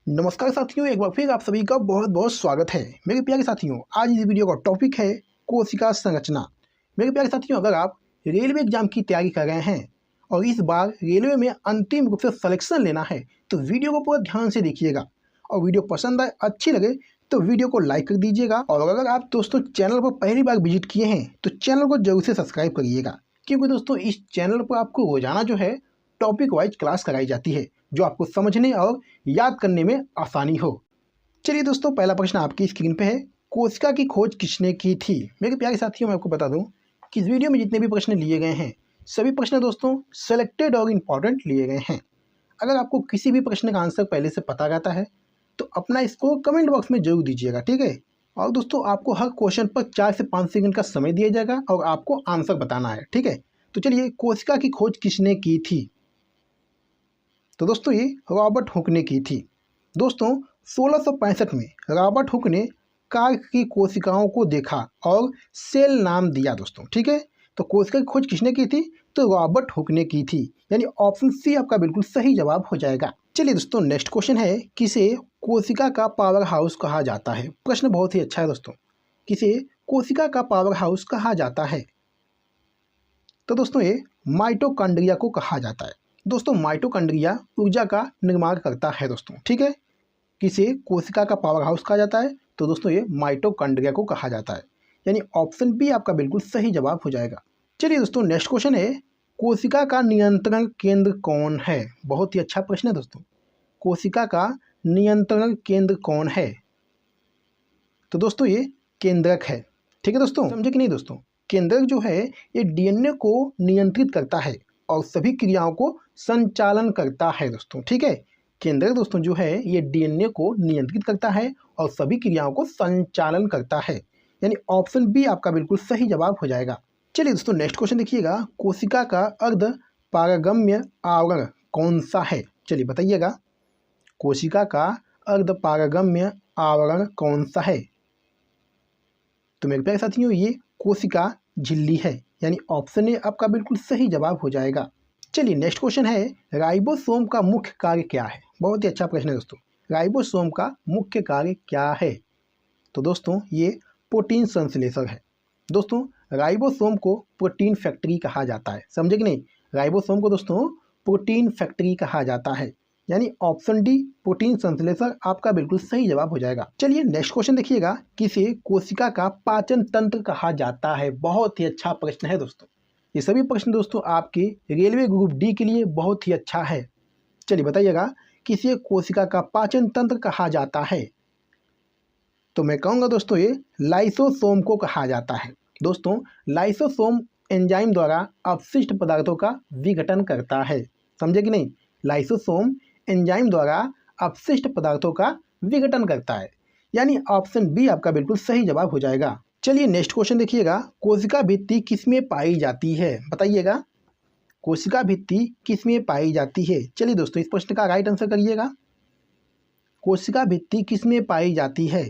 नमस्कार साथियों, एक बार फिर आप सभी का बहुत बहुत स्वागत है। मेरे प्यारे साथियों, आज इस वीडियो का टॉपिक है कोशिका संरचना। मेरे प्यारे साथियों, अगर आप रेलवे एग्जाम की तैयारी कर रहे हैं और इस बार रेलवे में अंतिम रूप से सिलेक्शन लेना है तो वीडियो को पूरा ध्यान से देखिएगा और वीडियो पसंद आए, अच्छी लगे तो वीडियो को लाइक कर दीजिएगा। और अगर आप दोस्तों चैनल पर पहली बार विजिट किए हैं तो चैनल को जरूर से सब्सक्राइब करिएगा, क्योंकि दोस्तों इस चैनल पर आपको रोजाना जो है टॉपिक वाइज क्लास कराई जाती है जो आपको समझने और याद करने में आसानी हो। चलिए दोस्तों, पहला प्रश्न आपकी स्क्रीन पे है। कोशिका की खोज किसने की थी? मेरे प्यारे साथियों, मैं आपको बता दूं कि इस वीडियो में जितने भी प्रश्न लिए गए हैं सभी प्रश्न दोस्तों सेलेक्टेड और इम्पॉर्टेंट लिए गए हैं। अगर आपको किसी भी प्रश्न का आंसर पहले से पता रहता है तो अपना इसको कमेंट बॉक्स में जरूर दीजिएगा, ठीक है। और दोस्तों आपको हर क्वेश्चन पर 4 से 5 सेकंड का समय दिया जाएगा और आपको आंसर बताना है, ठीक है। तो चलिए, कोशिका की खोज किसने की थी? तो दोस्तों ये रॉबर्ट हुक ने की थी। दोस्तों 1665 में रॉबर्ट हुक ने कार्क की कोशिकाओं को देखा और सेल नाम दिया दोस्तों, ठीक है। तो कोशिका की खोज किसने की थी? तो रॉबर्ट हुक ने की थी, यानी ऑप्शन सी आपका बिल्कुल सही जवाब हो जाएगा। चलिए दोस्तों, नेक्स्ट क्वेश्चन है, किसे कोशिका का पावर हाउस कहा जाता है? प्रश्न बहुत ही अच्छा है दोस्तों। किसे कोशिका का पावर हाउस कहा जाता है? तो दोस्तों ये माइटोकॉन्ड्रिया को कहा जाता है। दोस्तों माइटोकॉन्ड्रिया ऊर्जा का निर्माण करता है दोस्तों, ठीक है। किसे कोशिका का पावर हाउस कहा जाता है? तो दोस्तों ये माइटोकॉन्ड्रिया को कहा जाता है, यानी ऑप्शन बी आपका बिल्कुल सही जवाब हो जाएगा। चलिए दोस्तों, नेक्स्ट क्वेश्चन है, कोशिका का नियंत्रण केंद्र कौन है? बहुत ही अच्छा प्रश्न है दोस्तों। कोशिका का नियंत्रण केंद्र कौन है? तो दोस्तों ये केंद्रक है, ठीक है दोस्तों। समझे कि नहीं दोस्तों? केंद्रक जो है ये डीएनए को नियंत्रित करता है और सभी क्रियाओं को संचालन करता है दोस्तों, ठीक है। केंद्रक दोस्तों जो है ये डीएनए को नियंत्रित करता है और सभी क्रियाओं को संचालन करता है, यानी ऑप्शन बी आपका बिल्कुल सही जवाब हो जाएगा। चलिए दोस्तों, नेक्स्ट क्वेश्चन देखिएगा, कोशिका का अर्ध पारगम्य आवरण कौन सा है? चलिए बताइएगा, कोशिका का अर्ध पारगम्य आवरण कौन सा है? तो मेरे प्यारे साथियों ये कोशिका झिल्ली है, यानी ऑप्शन ए आपका बिल्कुल सही जवाब हो जाएगा। चलिए नेक्स्ट क्वेश्चन है, राइबोसोम का मुख्य कार्य क्या है? बहुत ही अच्छा प्रश्न है दोस्तों। राइबोसोम का मुख्य कार्य क्या है? तो दोस्तों ये प्रोटीन संश्लेषण है। दोस्तों राइबोसोम को प्रोटीन फैक्ट्री कहा जाता है, समझे कि नहीं? राइबोसोम को दोस्तों प्रोटीन फैक्ट्री कहा जाता है, यानी ऑप्शन डी प्रोटीन संश्लेषण आपका बिल्कुल सही जवाब हो जाएगा। चलिए नेक्स्ट क्वेश्चन देखिएगा, किसे कोशिका का पाचन तंत्र कहा जाता है? बहुत ही अच्छा प्रश्न है दोस्तों। ये सभी प्रश्न दोस्तों आपके रेलवे ग्रुप डी के लिए बहुत ही अच्छा है। चलिए बताइएगा, किसे कोशिका का पाचन तंत्र कहा जाता है? तो मैं कहूँगा दोस्तों ये लाइसोसोम को कहा जाता है। दोस्तों लाइसोसोम एंजाइम द्वारा अपशिष्ट पदार्थों का विघटन करता है, समझे कि नहीं? लाइसोसोम एंजाइम द्वारा अपशिष्ट पदार्थों का विघटन करता है, यानी ऑप्शन बी आपका बिल्कुल सही जवाब हो जाएगा। चलिए नेक्स्ट क्वेश्चन देखिएगा, कोशिका भित्ति किसमें पाई जाती है? बताइएगा, कोशिका भित्ति किसमें पाई जाती है? चलिए दोस्तों इस प्रश्न का राइट आंसर करिएगा, कोशिका भित्ति किसमें पाई जाती है?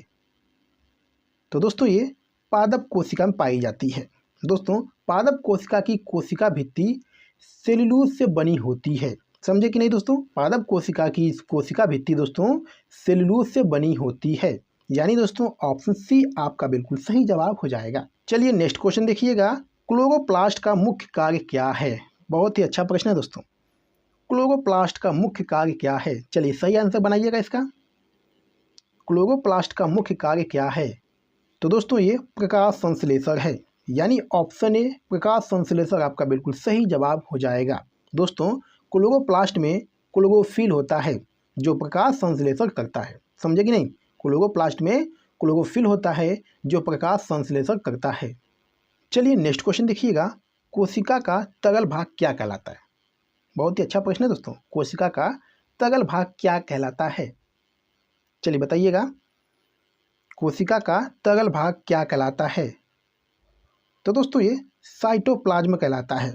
तो दोस्तों ये पादप कोशिका में पाई जाती है। दोस्तों पादप कोशिका की कोशिका भित्ति सेल्यूलोज से बनी होती है, समझे कि नहीं दोस्तों? पादप कोशिका की कोशिका भित्ति दोस्तों सेल्यूलोज से बनी होती है, यानी दोस्तों ऑप्शन सी आपका बिल्कुल सही जवाब हो जाएगा। चलिए नेक्स्ट क्वेश्चन देखिएगा, क्लोरोप्लास्ट का मुख्य कार्य क्या है? बहुत ही अच्छा प्रश्न है दोस्तों। क्लोरोप्लास्ट का मुख्य कार्य क्या है? चलिए सही आंसर बनाइएगा इसका। क्लोरोप्लास्ट का मुख्य कार्य क्या है? तो दोस्तों ये प्रकाश संश्लेषण है, यानी ऑप्शन ए प्रकाश संश्लेषण आपका बिल्कुल सही जवाब हो जाएगा। दोस्तों क्लोरोप्लास्ट में क्लोरोफिल होता है जो प्रकाश संश्लेषण करता है, समझे कि नहीं? क्लोरोप्लास्ट में क्लोरोफिल होता है जो प्रकाश संश्लेषण करता है। चलिए नेक्स्ट क्वेश्चन देखिएगा, कोशिका का तरल भाग क्या कहलाता है? बहुत ही अच्छा प्रश्न है दोस्तों। कोशिका का तरल भाग क्या कहलाता है? चलिए बताइएगा, कोशिका का तरल भाग क्या कहलाता है? तो दोस्तों ये साइटोप्लाज्म कहलाता है,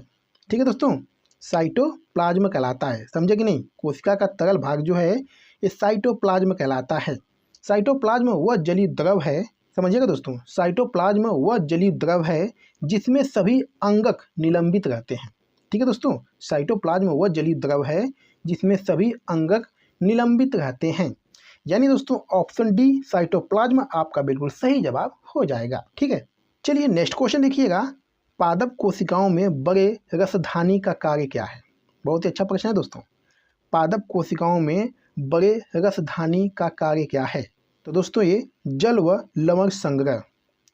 ठीक है दोस्तों, साइटोप्लाज्म कहलाता है, समझे कि नहीं? कोशिका का तरल भाग जो है ये साइटोप्लाज्म कहलाता है। साइटोप्लाज्म वह जलीय द्रव है, समझिएगा दोस्तों, साइटोप्लाज्म वह जलीय द्रव है जिसमें सभी अंगक निलंबित रहते हैं, ठीक है दोस्तों। साइटोप्लाज्म वह जलीय द्रव है जिसमें सभी अंगक निलंबित रहते हैं, यानी दोस्तों ऑप्शन डी साइटोप्लाज्म आपका बिल्कुल सही जवाब हो जाएगा। ठीक है, चलिए नेक्स्ट क्वेश्चन देखिएगा, पादप कोशिकाओं में बड़े रसधानी का कार्य क्या है। बहुत ही अच्छा प्रश्न है दोस्तों। पादप कोशिकाओं में बड़े रसधानी का कार्य क्या है। तो दोस्तों ये जल व लवण संग्रह।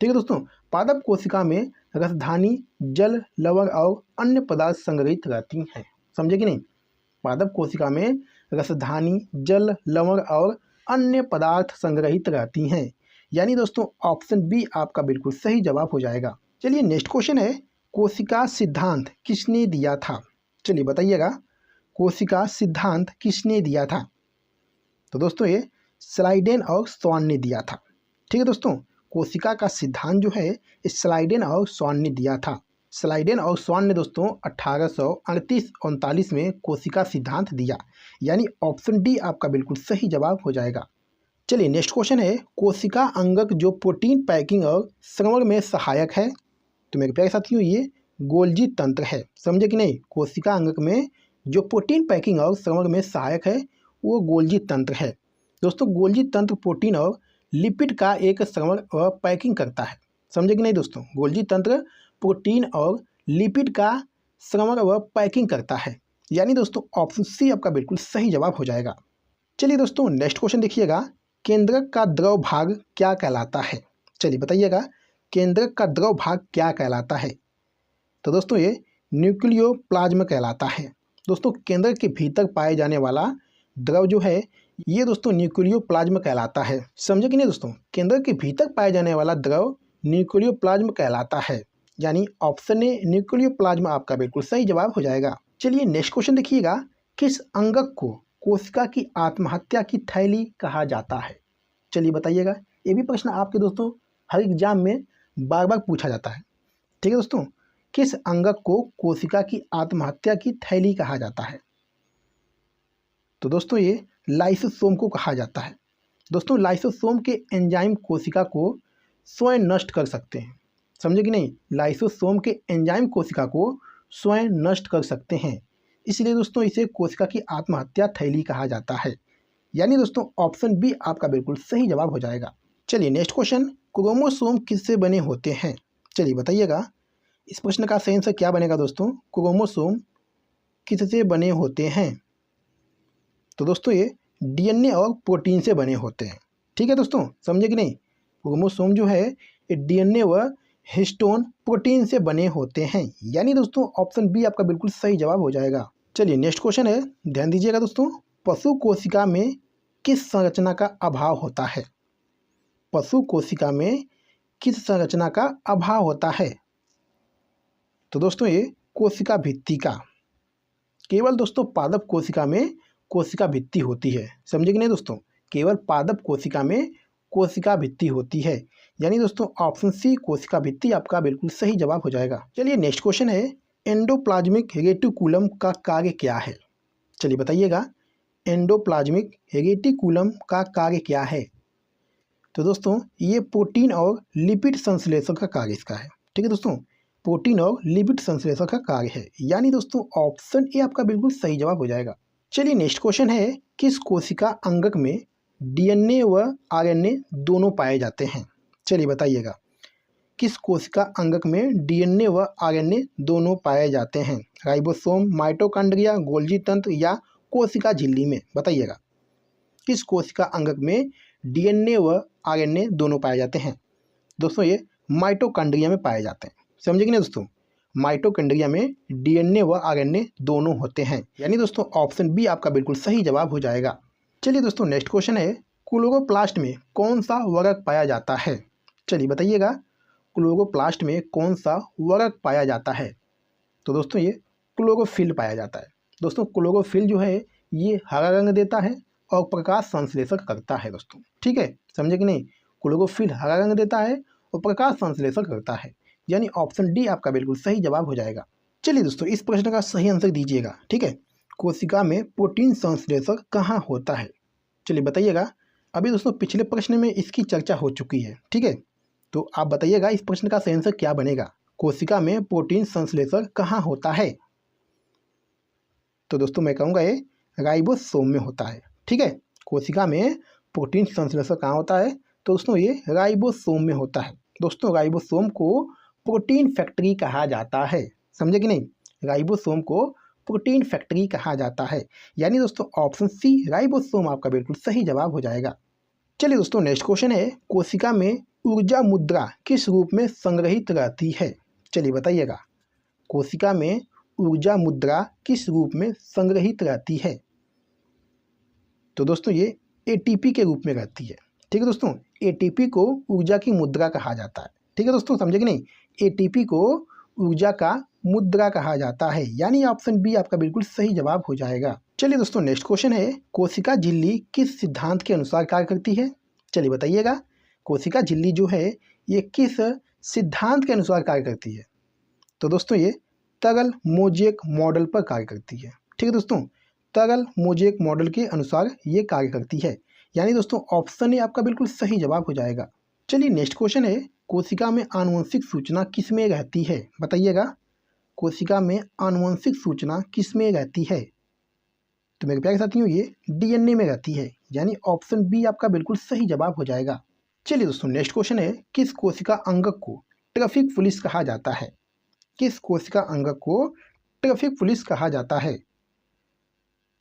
ठीक है दोस्तों, पादप कोशिका में रसधानी जल, लवण और अन्य पदार्थ संग्रहित रहती हैं। समझे कि नहीं, पादप कोशिका में रसधानी जल, लवण और अन्य पदार्थ संग्रहित रहती हैं। यानी दोस्तों ऑप्शन बी आपका बिल्कुल सही जवाब हो जाएगा। चलिए नेक्स्ट क्वेश्चन है, कोशिका सिद्धांत किसने दिया था। चलिए बताइएगा, कोशिका सिद्धांत किसने दिया था। तो दोस्तों ये स्लाइडेन और स्वान ने दिया था। ठीक है दोस्तों, कोशिका का सिद्धांत जो है इस स्लाइडेन और स्वान ने दिया था। स्लाइडेन और स्वान ने दोस्तों 1838-39 में कोशिका सिद्धांत दिया। यानी ऑप्शन डी आपका बिल्कुल सही जवाब हो जाएगा। चलिए नेक्स्ट क्वेश्चन है, कोशिका अंगक जो प्रोटीन पैकिंग और संक्रमण में सहायक है। तो मेरे प्यारे साथियों ये गोल्जी तंत्र है। समझे कि नहीं, कोशिका अंगक में जो प्रोटीन पैकिंग और संक्रमण में सहायक है वो गोल्जी तंत्र है। दोस्तों गोल्जी तंत्र प्रोटीन और लिपिड का एक संक्रमण व पैकिंग करता है। समझे कि नहीं दोस्तों, गोल्जी तंत्र प्रोटीन और लिपिड का संक्रमण व पैकिंग करता है। यानी दोस्तों ऑप्शन सी आपका बिल्कुल सही जवाब हो जाएगा। चलिए दोस्तों नेक्स्ट क्वेश्चन देखिएगा, केंद्रक का द्रव भाग क्या कहलाता है। चलिए बताइएगा, केंद्रक का द्रव भाग क्या कहलाता है। तो दोस्तों ये न्यूक्लियोप्लाज्म कहलाता है। दोस्तों केंद्रक के भीतर पाए जाने वाला द्रव जो है ये दोस्तों न्यूक्लियोप्लाज्म कहलाता है। समझे कि नहीं दोस्तों, केंद्रक के भीतर पाए जाने वाला द्रव न्यूक्लियोप्लाज्म कहलाता है। यानी ऑप्शन ए न्यूक्लियोप्लाज्म आपका बिल्कुल सही जवाब हो जाएगा। चलिए नेक्स्ट क्वेश्चन देखिएगा, किस अंगक को कोशिका की आत्महत्या की थैली कहा जाता है। चलिए बताइएगा, ये भी प्रश्न आपके दोस्तों हर एग्जाम में बार बार पूछा जाता है। ठीक है दोस्तों, किस अंगक को कोशिका की आत्महत्या की थैली कहा जाता है। तो दोस्तों ये लाइसोसोम को कहा जाता है। दोस्तों लाइसोसोम के एंजाइम कोशिका को स्वयं नष्ट कर सकते हैं। समझे कि नहीं, लाइसोसोम के एंजाइम कोशिका को स्वयं नष्ट कर सकते हैं, इसलिए दोस्तों इसे कोशिका की आत्महत्या थैली कहा जाता है। यानी दोस्तों ऑप्शन बी आपका बिल्कुल सही जवाब हो जाएगा। चलिए नेक्स्ट क्वेश्चन, क्रोमोसोम किससे बने होते हैं। चलिए बताइएगा, इस प्रश्न का सही आंसर क्या बनेगा दोस्तों, क्रोमोसोम किससे बने होते हैं। तो दोस्तों ये डीएनए और प्रोटीन से बने होते हैं। ठीक है दोस्तों, समझे कि नहीं, क्रोमोसोम जो है ये डीएनए व हिस्टोन प्रोटीन से बने होते हैं। यानी दोस्तों ऑप्शन बी आपका बिल्कुल सही जवाब हो जाएगा। चलिए नेक्स्ट क्वेश्चन है, ध्यान दीजिएगा दोस्तों, पशु कोशिका में किस संरचना का अभाव होता है। पशु कोशिका में किस संरचना का अभाव होता है। तो दोस्तों ये कोशिका भित्ति का। केवल दोस्तों पादप कोशिका में कोशिका भित्ति होती है। समझे कि नहीं दोस्तों, केवल पादप कोशिका में कोशिका भित्ति होती है। यानी दोस्तों ऑप्शन सी कोशिका भित्ति आपका बिल्कुल सही जवाब हो जाएगा। चलिए नेक्स्ट क्वेश्चन है, एंडोप्लाज्मिक रेटिकुलम का कार्य क्या है। चलिए बताइएगा, एंडोप्लाज्मिक रेटिकुलम का कार्य क्या है। तो दोस्तों ये प्रोटीन और लिपिड संश्लेषण का कार्य इसका है। ठीक है दोस्तों, प्रोटीन और लिपिड संश्लेषण का कार्य है। यानी दोस्तों ऑप्शन ए आपका बिल्कुल सही जवाब हो जाएगा। चलिए नेक्स्ट क्वेश्चन है, किस कोशिका अंगक में डीएनए व आरएनए दोनों पाए जाते हैं। चलिए बताइएगा, किस कोशिका अंगक में डीएनए व आरएनए दोनों पाए जाते हैं। राइबोसोम, माइटोकॉन्ड्रिया, गोल्जी तंत्र या कोशिका झिल्ली में। बताइएगा, किस कोशिका अंगक में डीएनए व आरएनए दोनों पाए जाते हैं। दोस्तों ये माइटोकॉन्ड्रिया में पाए जाते हैं। समझे कि नहीं दोस्तों, माइटोकॉन्ड्रिया में डीएनए व आरएनए दोनों होते हैं। यानी दोस्तों ऑप्शन बी आपका बिल्कुल सही जवाब हो जाएगा। चलिए दोस्तों नेक्स्ट क्वेश्चन है, क्लोरोप्लास्ट में कौन सा वर्ग पाया जाता है। चलिए बताइएगा, क्लोरोप्लास्ट में कौन सा वर्ग पाया जाता है। तो दोस्तों ये क्लोरोफिल पाया जाता है। दोस्तों क्लोरोफिल जो है ये हरा रंग देता है और प्रकाश संश्लेषण करता है दोस्तों। ठीक है, समझे कि नहीं, क्लोरोफिल हरा रंग देता है और प्रकाश संश्लेषण करता है। यानी ऑप्शन डी आपका बिल्कुल सही जवाब हो जाएगा। चलिए दोस्तों इस प्रश्न का सही आंसर दीजिएगा। ठीक है, कोशिका में प्रोटीन संश्लेषण कहाँ होता है। चलिए बताइएगा, अभी दोस्तों पिछले प्रश्न में इसकी चर्चा हो चुकी है। ठीक है, तो आप बताइएगा इस प्रश्न का सही आंसर क्या बनेगा, कोशिका में प्रोटीन संश्लेषण कहाँ होता है। तो दोस्तों मैं कहूँगा ये राइबोसोम में होता है। ठीक है, कोशिका में प्रोटीन संश्लेषक कहाँ होता है? तो दोस्तों ये राइबोसोम में होता है। दोस्तों राइबोसोम को प्रोटीन फैक्ट्री कहा जाता है, समझे कि नहीं? राइबोसोम को प्रोटीन फैक्ट्री कहा जाता है, यानी दोस्तों ऑप्शन सी राइबोसोम आपका बिल्कुल सही जवाब हो जाएगा। चलिए दोस्तों नेक्स्ट क्वेश्चन है, कोशिका में ऊर्जा मुद्रा किस रूप में संग्रहित रहती है? चलिए बताइएगा, कोशिका में ऊर्जा मुद्रा किस रूप में संग्रहित रहती है? तो दोस्तों ये एटीपी के रूप में रहती है। ठीक है दोस्तों, एटीपी को ऊर्जा की मुद्रा कहा जाता है। ठीक है दोस्तों, समझे कि नहीं? एटीपी को ऊर्जा का मुद्रा कहा जाता है, यानी ऑप्शन बी आपका बिल्कुल सही जवाब हो जाएगा। चलिए दोस्तों नेक्स्ट क्वेश्चन है, कोशिका झिल्ली किस सिद्धांत के अनुसार कार्य करती है? चलिए बताइएगा, कोशिका झिल्ली जो है ये किस सिद्धांत के अनुसार कार्य करती है? तो दोस्तों ये तरल मोज़ेक मॉडल पर कार्य करती है। ठीक है दोस्तों, तरल मोज़ेक मॉडल के अनुसार ये कार्य करती है, यानी दोस्तों ऑप्शन ए आपका बिल्कुल सही जवाब हो जाएगा। चलिए नेक्स्ट क्वेश्चन है, कोशिका में आनुवंशिक सूचना किस में रहती है? बताइएगा, कोशिका में आनुवंशिक सूचना किस में रहती है? तो मेरे प्यारे साथियों ये डीएनए में रहती है, यानी ऑप्शन बी आपका बिल्कुल सही जवाब हो जाएगा। चलिए दोस्तों नेक्स्ट क्वेश्चन है, किस कोशिका अंगक को ट्रैफिक पुलिस कहा जाता है? किस कोशिका अंगक को ट्रैफिक पुलिस कहा जाता है?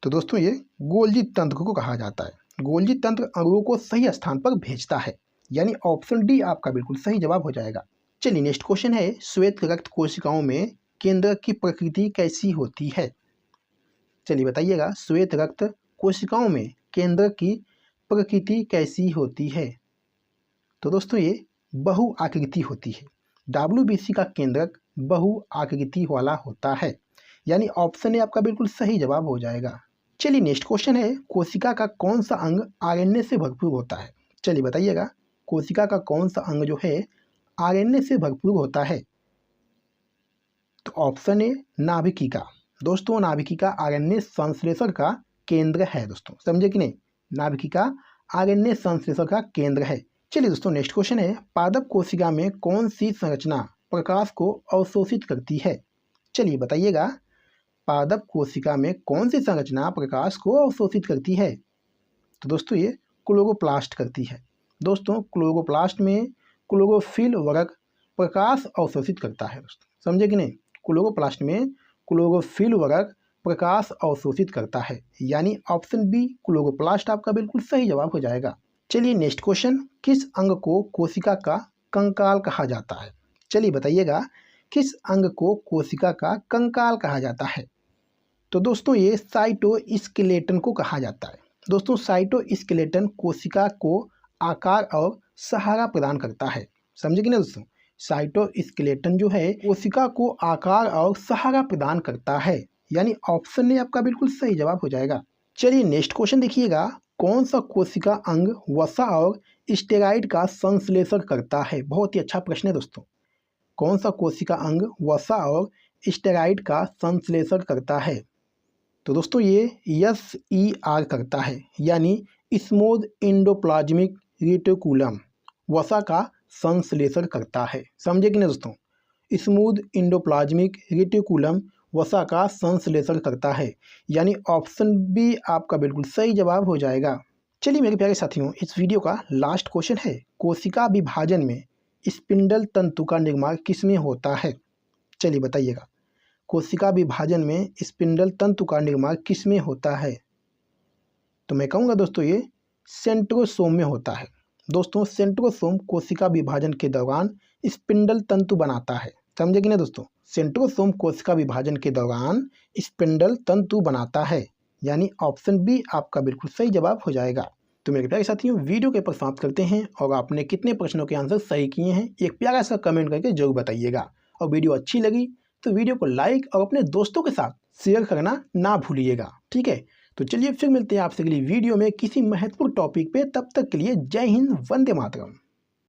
तो दोस्तों ये गोल्जी तंत्र को कहा जाता है। गोल्जी तंत्र अणुओं को सही स्थान पर भेजता है, यानी ऑप्शन डी आपका बिल्कुल सही जवाब हो जाएगा। चलिए नेक्स्ट क्वेश्चन है, श्वेत रक्त कोशिकाओं में केंद्रक की प्रकृति कैसी होती है? चलिए बताइएगा, श्वेत रक्त कोशिकाओं में केंद्रक की प्रकृति कैसी होती है? तो दोस्तों ये बहु आकृति होती है। WBC का केंद्रक बहु आकृति वाला होता है, यानी ऑप्शन ए आपका बिल्कुल सही जवाब हो जाएगा। चलिए नेक्स्ट क्वेश्चन है, कोशिका का कौन सा अंग आरएनए से भरपूर होता है? चलिए बताइएगा, कोशिका का कौन सा अंग जो है आरएनए से भरपूर होता है? तो ऑप्शन ए नाभिकिका। दोस्तों नाभिकिका आरएनए संश्लेषण का केंद्र है दोस्तों, समझे कि नहीं? नाभिकिका आरएनए संश्लेषण का केंद्र है। चलिए दोस्तों नेक्स्ट क्वेश्चन है, पादप कोशिका में कौन सी संरचना प्रकाश को अवशोषित करती है? चलिए बताइएगा, पादप कोशिका में कौन सी संरचना प्रकाश को अवशोषित करती है? तो दोस्तों ये क्लोरोप्लास्ट करती है। दोस्तों क्लोरोप्लास्ट में क्लोरोफिल वर्ग प्रकाश अवशोषित करता है दोस्तों, समझे कि नहीं? क्लोरोप्लास्ट में क्लोरोफिल वर्ग प्रकाश अवशोषित करता है, यानी ऑप्शन बी क्लोरोप्लास्ट आपका बिल्कुल सही जवाब हो जाएगा। चलिए नेक्स्ट क्वेश्चन, किस अंग को कोशिका का कंकाल कहा जाता है? चलिए बताइएगा, किस अंग को कोशिका का कंकाल कहा जाता है? तो दोस्तों ये साइटोस्केलेटन को कहा जाता है। दोस्तों साइटोस्केलेटन कोशिका को आकार और सहारा प्रदान करता है, समझे कि नहीं दोस्तों? साइटोस्केलेटन जो है कोशिका को आकार और सहारा प्रदान करता है, यानी ऑप्शन ए आपका बिल्कुल सही जवाब हो जाएगा। चलिए नेक्स्ट क्वेश्चन देखिएगा, कौन सा कोशिका अंग वसा और स्टेरॉइड का संश्लेषण करता है? बहुत ही अच्छा प्रश्न है दोस्तों। कौन सा कोशिका अंग वसा और स्टेरॉइड का संश्लेषण करता है? तो दोस्तों ये SER करता है, यानी स्मूथ एंडोप्लाज्मिक रेटिकुलम वसा का संश्लेषण करता है, समझे कि नहीं दोस्तों? स्मूथ एंडोप्लाज्मिक रेटिकुलम वसा का संश्लेषण करता है, यानी ऑप्शन बी आपका बिल्कुल सही जवाब हो जाएगा। चलिए मेरे प्यारे साथियों, इस वीडियो का लास्ट क्वेश्चन है, कोशिका विभाजन में स्पिंडल तंतु का निर्माण किसमें होता है? चलिए बताइएगा, कोशिका विभाजन में स्पिंडल तंतु का निर्माण किसमें होता है? तो मैं कहूँगा दोस्तों ये सेंट्रोसोम में होता है। दोस्तों सेंट्रोसोम कोशिका विभाजन के दौरान स्पिंडल तंतु बनाता है, समझे कि नहीं दोस्तों? सेंट्रोसोम कोशिका विभाजन के दौरान स्पिंडल तंतु बनाता है, यानी ऑप्शन बी आपका बिल्कुल सही जवाब हो जाएगा। तो मेरे प्यारे साथियों वीडियो के पर समाप्त करते हैं, और आपने कितने प्रश्नों के आंसर सही किए हैं एक प्यारा सा कमेंट करके जरूर बताइएगा। और वीडियो अच्छी लगी तो वीडियो को लाइक और अपने दोस्तों के साथ शेयर करना ना भूलिएगा, ठीक है? तो चलिए फिर मिलते हैं आपसे अगली वीडियो में किसी महत्वपूर्ण टॉपिक पे। तब तक के लिए जय हिंद, वंदे मातरम।